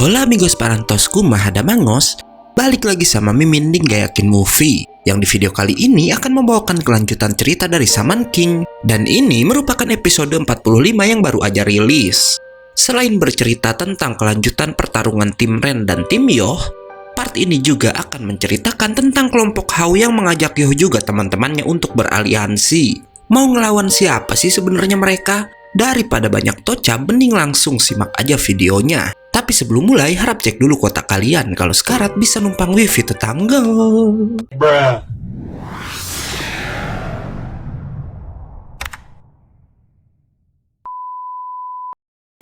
Hola amigos parantosku, Mahada Mangos. Balik lagi sama Mimin di Gak Yakin Movie, yang di video kali ini akan membawakan kelanjutan cerita dari Shaman King. Dan ini merupakan episode 45 yang baru aja rilis. Selain bercerita tentang kelanjutan pertarungan tim Ren dan tim Yoh, part ini juga akan menceritakan tentang kelompok Hao yang mengajak Yoh juga teman-temannya untuk beraliansi. Mau ngelawan siapa sih sebenarnya mereka? Daripada banyak toca, mending langsung simak aja videonya. Tapi sebelum mulai, harap cek dulu kotak kalian kalau sekarat bisa numpang wifi tetangga.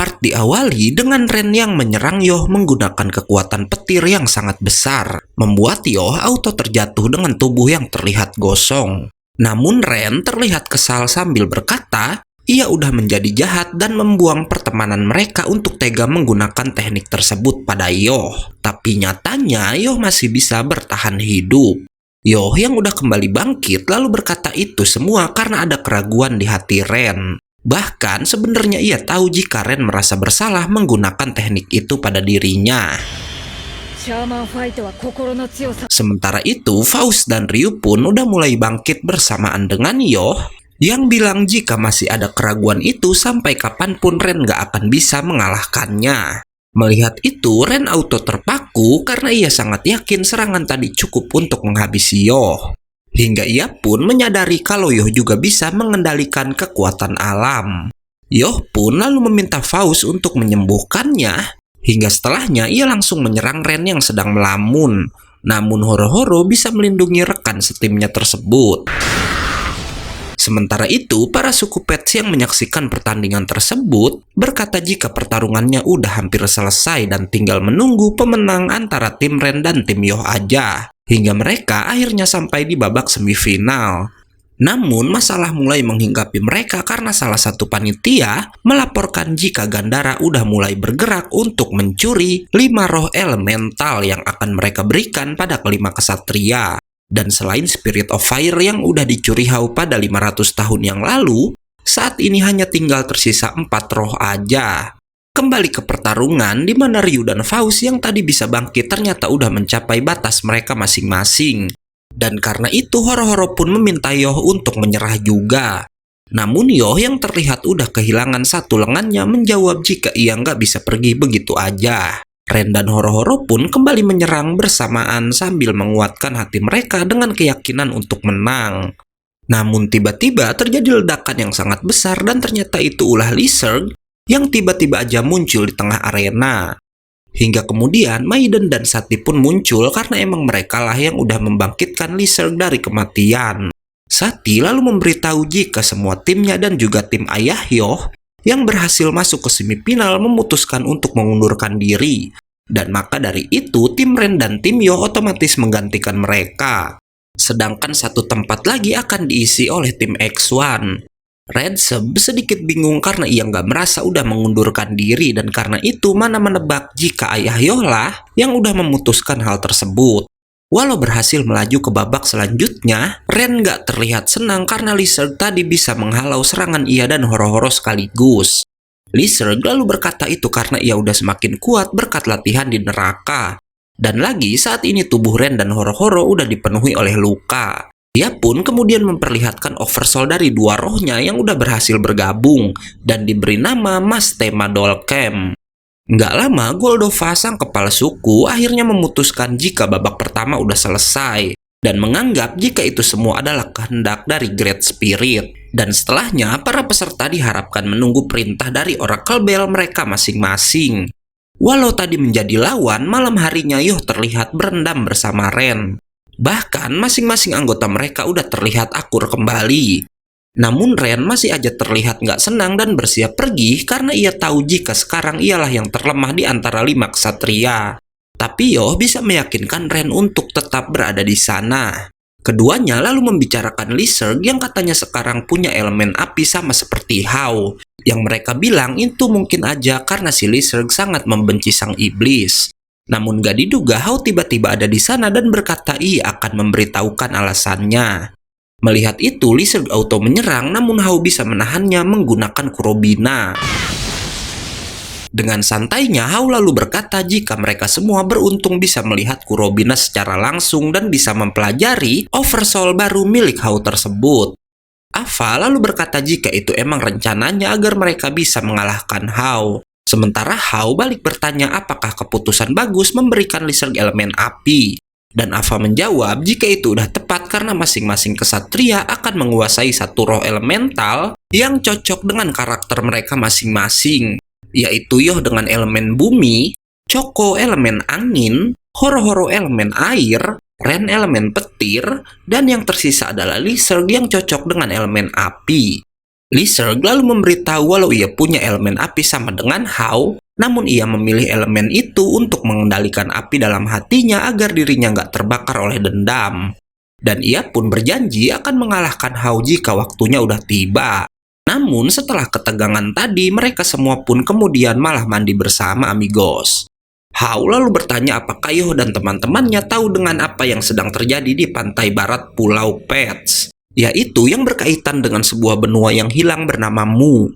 Part diawali dengan Ren yang menyerang Yoh menggunakan kekuatan petir yang sangat besar, membuat Yoh auto terjatuh dengan tubuh yang terlihat gosong. Namun Ren terlihat kesal sambil berkata, ia udah menjadi jahat dan membuang pertemanan mereka untuk tega menggunakan teknik tersebut pada Yoh. Tapi nyatanya Yoh masih bisa bertahan hidup. Yoh yang udah kembali bangkit lalu berkata itu semua karena ada keraguan di hati Ren. Bahkan sebenarnya ia tahu jika Ren merasa bersalah menggunakan teknik itu pada dirinya. Sementara itu, Faust dan Ryu pun udah mulai bangkit bersamaan dengan Yoh, yang bilang jika masih ada keraguan itu sampai kapanpun Ren gak akan bisa mengalahkannya. Melihat itu, Ren auto terpaku karena ia sangat yakin serangan tadi cukup untuk menghabisi Yoh. Hingga ia pun menyadari kalau Yoh juga bisa mengendalikan kekuatan alam. Yoh pun lalu meminta Faust untuk menyembuhkannya. Hingga setelahnya ia langsung menyerang Ren yang sedang melamun. Namun Horo-Horo bisa melindungi rekan setimnya tersebut. Sementara itu, para suku Pets yang menyaksikan pertandingan tersebut berkata jika pertarungannya udah hampir selesai dan tinggal menunggu pemenang antara tim Ren dan tim Yoh aja. Hingga mereka akhirnya sampai di babak semifinal. Namun masalah mulai menghinggapi mereka karena salah satu panitia melaporkan jika Gandara udah mulai bergerak untuk mencuri 5 roh elemental yang akan mereka berikan pada kelima kesatria. Dan selain Spirit of Fire yang udah dicuri Hao pada 500 tahun yang lalu, saat ini hanya tinggal tersisa 4 roh aja. Kembali ke pertarungan di mana Ryu dan Faust yang tadi bisa bangkit ternyata udah mencapai batas mereka masing-masing. Dan karena itu Horo-Horo pun meminta Yoh untuk menyerah juga. Namun Yoh yang terlihat udah kehilangan satu lengannya menjawab jika ia nggak bisa pergi begitu aja. Ren dan Horo-Horo pun kembali menyerang bersamaan sambil menguatkan hati mereka dengan keyakinan untuk menang. Namun tiba-tiba terjadi ledakan yang sangat besar dan ternyata itu ulah Lizard yang tiba-tiba aja muncul di tengah arena. Hingga kemudian Maiden dan Sati pun muncul karena emang mereka lah yang udah membangkitkan Lizard dari kematian. Sati lalu memberitahu jika semua timnya dan juga tim ayah Yoh yang berhasil masuk ke semifinal memutuskan untuk mengundurkan diri. Dan maka dari itu tim Ren dan tim Yoh otomatis menggantikan mereka. Sedangkan satu tempat lagi akan diisi oleh tim X1. Red Sub sedikit bingung karena ia nggak merasa udah mengundurkan diri dan karena itu mana menebak jika ayah Yoh lah yang udah memutuskan hal tersebut. Walau berhasil melaju ke babak selanjutnya, Ren nggak terlihat senang karena Lizard tadi bisa menghalau serangan ia dan Horo-Horo sekaligus. Lizard lalu berkata itu karena ia udah semakin kuat berkat latihan di neraka. Dan lagi saat ini tubuh Ren dan Horo-Horo udah dipenuhi oleh luka. Ia pun kemudian memperlihatkan oversoul dari 2 rohnya yang udah berhasil bergabung dan diberi nama Mastema Dolkem. Nggak lama, Goldova sang kepala suku akhirnya memutuskan jika babak pertama udah selesai dan menganggap jika itu semua adalah kehendak dari Great Spirit. Dan setelahnya, para peserta diharapkan menunggu perintah dari Oracle Bell mereka masing-masing. Walau tadi menjadi lawan, malam harinya Yoh terlihat berendam bersama Ren. Bahkan masing-masing anggota mereka udah terlihat akur kembali. Namun Ren masih aja terlihat nggak senang dan bersiap pergi karena ia tahu jika sekarang ialah yang terlemah di antara 5 ksatria. Tapi Yoh bisa meyakinkan Ren untuk tetap berada di sana. Keduanya lalu membicarakan Lizard yang katanya sekarang punya elemen api sama seperti Hao. Yang mereka bilang itu mungkin aja karena si Lizard sangat membenci sang iblis. Namun gak diduga Hao tiba-tiba ada di sana dan berkata ia akan memberitahukan alasannya. Melihat itu, Lizard auto menyerang namun Hao bisa menahannya menggunakan Kurobina. Dengan santainya, Hao lalu berkata jika mereka semua beruntung bisa melihat Kurobina secara langsung dan bisa mempelajari Oversoul baru milik Hao tersebut. Ava lalu berkata jika itu emang rencananya agar mereka bisa mengalahkan Hao. Sementara Hao balik bertanya apakah keputusan bagus memberikan Lizard elemen api. Dan Ava menjawab jika itu udah tepat karena masing-masing kesatria akan menguasai satu roh elemental yang cocok dengan karakter mereka masing-masing, yaitu Yoh dengan elemen bumi, Choco elemen angin, Horo-Horo elemen air, Ren elemen petir, dan yang tersisa adalah Lizard yang cocok dengan elemen api. Lizard lalu memberitahu walau ia punya elemen api sama dengan Hao, namun ia memilih elemen itu untuk mengendalikan api dalam hatinya agar dirinya nggak terbakar oleh dendam. Dan ia pun berjanji akan mengalahkan Hao jika waktunya udah tiba. Namun setelah ketegangan tadi, mereka semua pun kemudian malah mandi bersama amigos. Hao lalu bertanya apakah Yoh dan teman-temannya tahu dengan apa yang sedang terjadi di pantai barat Pulau Pets, yaitu yang berkaitan dengan sebuah benua yang hilang bernama Mu.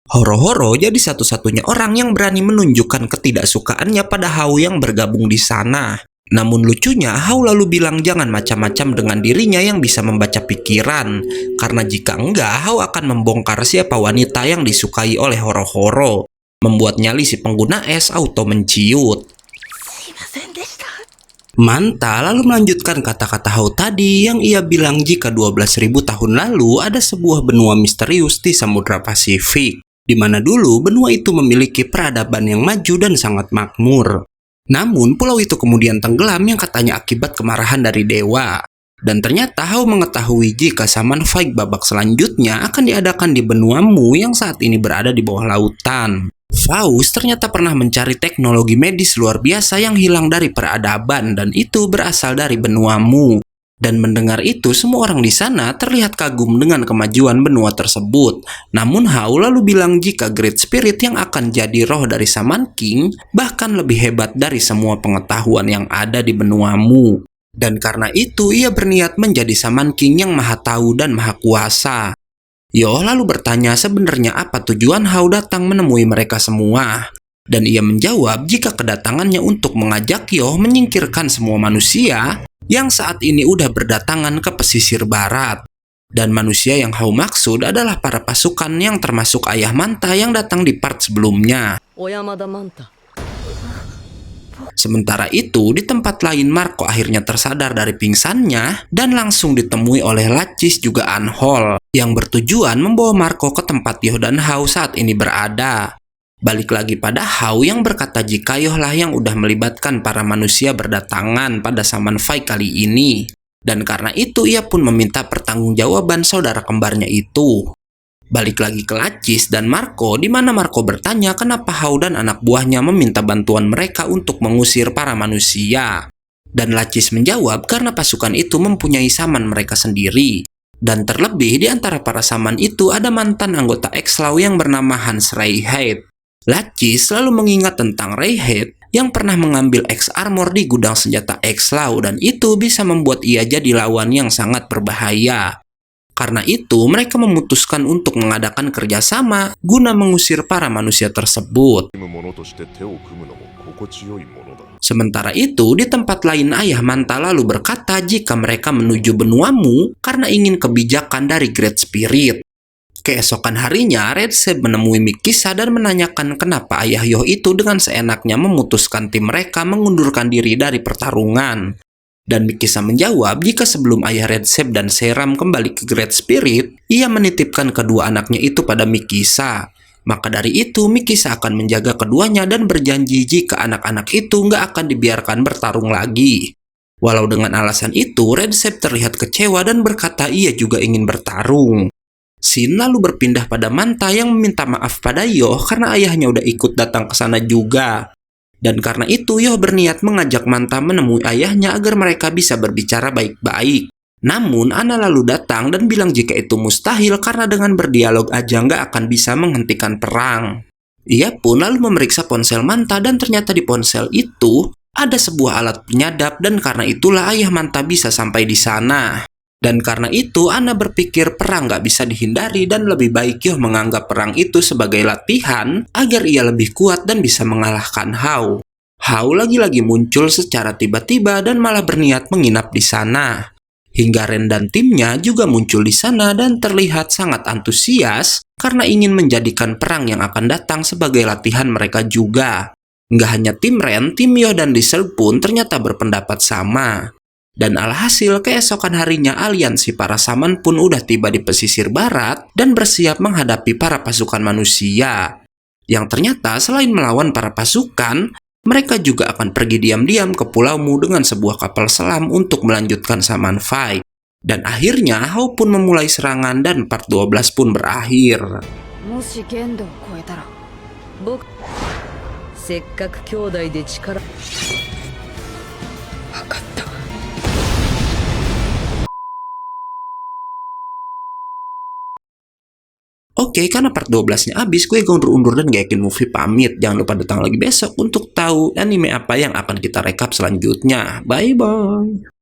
Horo-Horo jadi satu-satunya orang yang berani menunjukkan ketidaksukaannya pada Hao yang bergabung di sana. Namun lucunya, Hao lalu bilang jangan macam-macam dengan dirinya yang bisa membaca pikiran, karena jika enggak, Hao akan membongkar siapa wanita yang disukai oleh Horo-Horo, membuat nyali si pengguna es auto menciut. Manta lalu melanjutkan kata-kata Hao tadi yang ia bilang jika 12.000 tahun lalu ada sebuah benua misterius di Samudra Pasifik, di mana dulu benua itu memiliki peradaban yang maju dan sangat makmur. Namun pulau itu kemudian tenggelam yang katanya akibat kemarahan dari dewa. Dan ternyata Hao mengetahui jika Saman Fight babak selanjutnya akan diadakan di benua Mu yang saat ini berada di bawah lautan. Faust ternyata pernah mencari teknologi medis luar biasa yang hilang dari peradaban dan itu berasal dari benua Mu. Dan mendengar itu, semua orang di sana terlihat kagum dengan kemajuan benua tersebut. Namun Hao lalu bilang jika Great Spirit yang akan jadi roh dari Shaman King bahkan lebih hebat dari semua pengetahuan yang ada di benua Mu. Dan karena itu ia berniat menjadi Shaman King yang maha tahu dan maha kuasa. Yoh lalu bertanya sebenarnya apa tujuan Hao datang menemui mereka semua. Dan ia menjawab jika kedatangannya untuk mengajak Yoh menyingkirkan semua manusia yang saat ini udah berdatangan ke pesisir barat. Dan manusia yang Hao maksud adalah para pasukan yang termasuk Ayah Manta yang datang di part sebelumnya. Sementara itu, di tempat lain Marco akhirnya tersadar dari pingsannya dan langsung ditemui oleh Lacis juga Anhol yang bertujuan membawa Marco ke tempat Yoh dan Hao saat ini berada. Balik lagi pada Hao yang berkata jika Yoh lah yang udah melibatkan para manusia berdatangan pada Shaman Fight kali ini. Dan karena itu ia pun meminta pertanggungjawaban saudara kembarnya itu. Balik lagi ke Lacis dan Marco, di mana Marco bertanya kenapa Hao dan anak buahnya meminta bantuan mereka untuk mengusir para manusia. Dan Lacis menjawab karena pasukan itu mempunyai saman mereka sendiri. Dan terlebih di antara para saman itu ada mantan anggota X-Law yang bernama Hans Reinhardt. Lacis selalu mengingat tentang Reinhardt yang pernah mengambil X-Armor di gudang senjata X-Law dan itu bisa membuat ia jadi lawan yang sangat berbahaya. Karena itu mereka memutuskan untuk mengadakan kerjasama guna mengusir para manusia tersebut. Sementara itu di tempat lain Ayah Manta lalu berkata jika mereka menuju benua Mu karena ingin kebijakan dari Great Spirit. Keesokan harinya, Red Seb menemui Mikisa dan menanyakan kenapa ayah Yoh itu dengan seenaknya memutuskan tim mereka mengundurkan diri dari pertarungan. Dan Mikisa menjawab jika sebelum ayah Red Seb dan Seram kembali ke Great Spirit, ia menitipkan kedua anaknya itu pada Mikisa. Maka dari itu, Mikisa akan menjaga keduanya dan berjanji jika anak-anak itu nggak akan dibiarkan bertarung lagi. Walau dengan alasan itu, Red Seb terlihat kecewa dan berkata ia juga ingin bertarung. Shin lalu berpindah pada Manta yang meminta maaf pada Yoh karena ayahnya udah ikut datang ke sana juga. Dan karena itu Yoh berniat mengajak Manta menemui ayahnya agar mereka bisa berbicara baik-baik. Namun Ana lalu datang dan bilang jika itu mustahil karena dengan berdialog aja nggak akan bisa menghentikan perang. Ia pun lalu memeriksa ponsel Manta dan ternyata di ponsel itu ada sebuah alat penyadap dan karena itulah ayah Manta bisa sampai di sana. Dan karena itu, Ana berpikir perang nggak bisa dihindari dan lebih baik Yoh menganggap perang itu sebagai latihan agar ia lebih kuat dan bisa mengalahkan Hao. Hao lagi-lagi muncul secara tiba-tiba dan malah berniat menginap di sana. Hingga Ren dan timnya juga muncul di sana dan terlihat sangat antusias karena ingin menjadikan perang yang akan datang sebagai latihan mereka juga. Nggak hanya tim Ren, tim Yoh dan Lizard pun ternyata berpendapat sama. Dan alhasil keesokan harinya aliansi para saman pun udah tiba di pesisir barat dan bersiap menghadapi para pasukan manusia. Yang ternyata selain melawan para pasukan, mereka juga akan pergi diam-diam ke Pulaumu dengan sebuah kapal selam untuk melanjutkan saman fight. Dan akhirnya Hao pun memulai serangan dan part 12 pun berakhir. Oke, karena part 12-nya habis, gue undur-undur dan gak yakin movie pamit. Jangan lupa datang lagi besok untuk tahu anime apa yang akan kita rekap selanjutnya. Bye-bye!